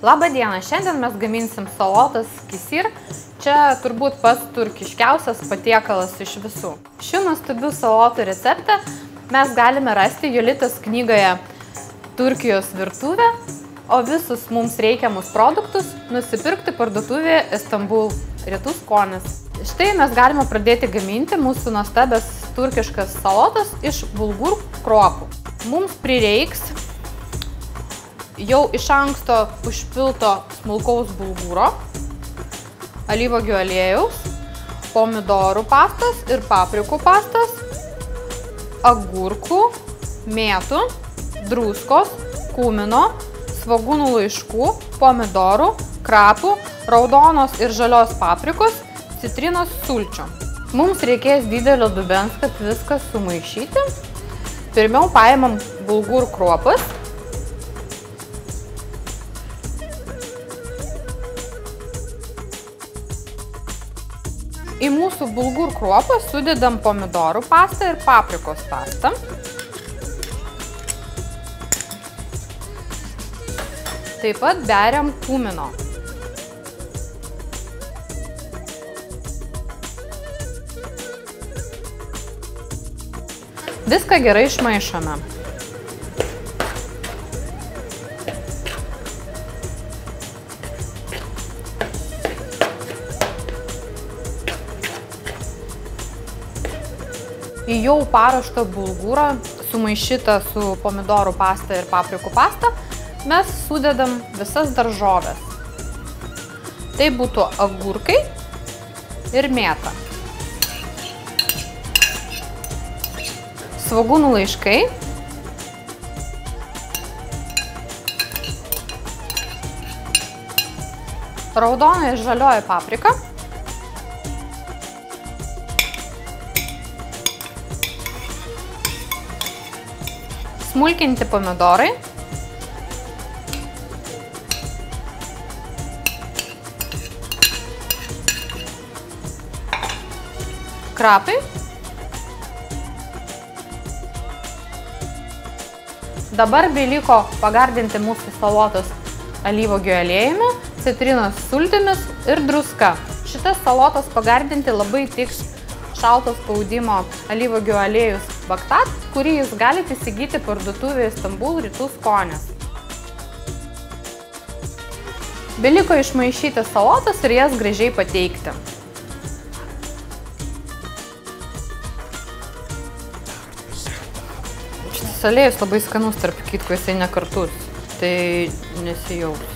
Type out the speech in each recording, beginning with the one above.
Labą dieną, šiandien mes gaminsim salotas kisir. Čia turbūt pats turkiškiausias patiekalas iš visų. Šių nuostabių salotų receptą mes galime rasti Jolitos knygoje Turkijos virtuvė, o visus mums reikiamus produktus nusipirkti parduotuvėje Istanbul Rytų skonis. Štai mes galime pradėti gaminti mūsų nuostabias turkiškas salotas iš bulgur kruopų. Mums prireiks jau iš anksto užpilto smulkaus bulguro, alyvuogių aliejaus, pomidorų pastos ir paprikų pastos, agurkų, mėtų, druskos, kumino, svogūnų laiškų, pomidorų, krapų, raudonos ir žalios paprikos, citrinos sulčių. Mums reikės didelio dubens, kad viską sumaišyti. Pirmiau paimam bulgur kruopas. Į mūsų bulgur kruopą sudedam pomidorų pastą ir paprikos pastą. Taip pat beriam kumino. Viską gerai išmaišome. Į jau paruoštą bulgurą, sumaišytą su pomidorų pasta ir paprikų pasta, mes sudedam visas daržoves. Tai būtų agurkai ir mėta. Svogūnų laiškai. Raudona ir žalioji paprika. Smulkinti pomidorai. Krapai. Dabar beliko pagardinti mūsų salotas alyvuogių aliejumi, citrinos sultimis ir druska. Šitas salotas pagardinti labai tiks šalto spaudimo alyvuogių aliejus baktat, kurį jūs galite įsigyti parduotuvėje Istanbul Rytų skonis. Beliko išmaišyti salotas ir jas gražiai pateikti. Šitas aliejus labai skanus, tarp kitko jisai nekartus, tai nesijaus.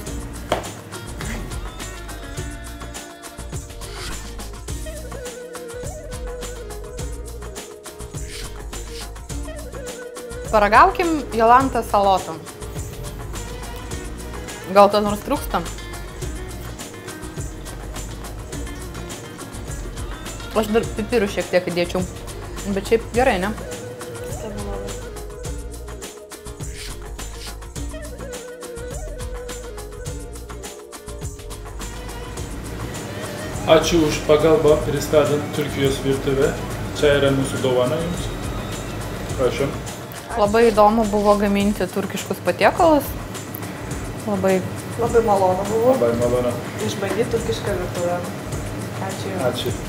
Paragaukim Jolantą salotų. Gal to nors trūksta? Aš dar pipirų šiek tiek įdėčiau, bet šiaip gerai, ne? Ačiū už pagalbą pristatant Turkijos virtuvę. Čia yra mūsų dovana jums. Prašom. Labai įdomu buvo gaminti turkiškus patiekalus. Labai malonu buvo Labai malonu. išbandyti turkišką virtuvę. Ačiū. Ačiū.